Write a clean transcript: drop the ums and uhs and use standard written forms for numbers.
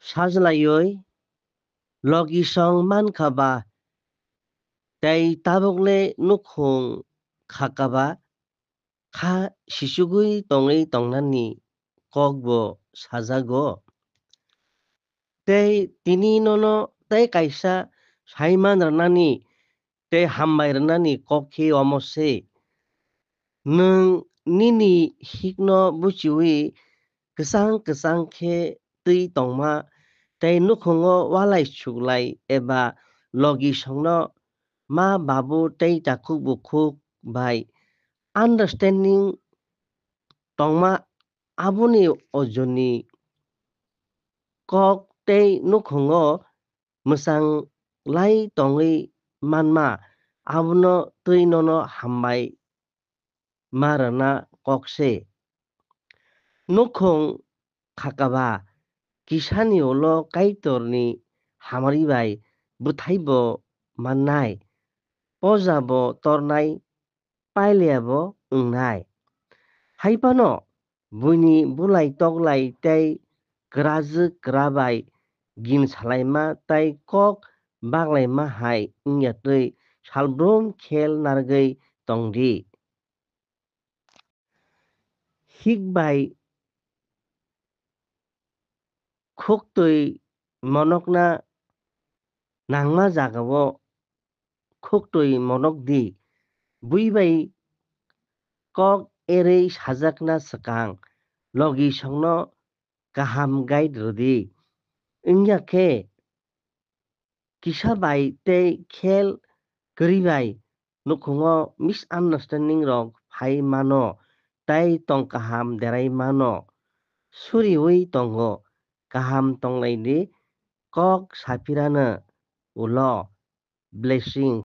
sajlayoi logi song man khaba tei tabukle nukhung khakaba kha sisugui tongui tongnani kokbo sajago tei tini nono tei kaisa saiman rwnani tei hambai rwnani kokhe omose nwng nini hikno buchiwi kwchang kwchang khe twi tongma tei nukhungo walai suklai eba logi songno ma babu tei takhuk bukhuk bai understanding tongma aboni ojoni kok tei nukhungo mwchanglai tongui manma abono twi nono hambai ma rwna kokse nukhung khakaba kisani ulo kaitorni hamari bai bwthaibo mannai pojabo tornai pailiabo wngnai haifano buini bulai toklai tei kwrajwk kwrabai gin salaima tei kok baklaima hai wngyatwi salbrum khel narwgui tongdi hikbai khuktwi monokna nangma jagao khuktwi monokdi buibai kok erui sajakna swkang logi songno kaham guide rwdi wngyakhe kisa bai tei khel kwrwibai nukhungo misunderstanding rok phai mano tei tongkaham derai mano suriwi tongo kaham tonglaini kok saphirano ulo blessing.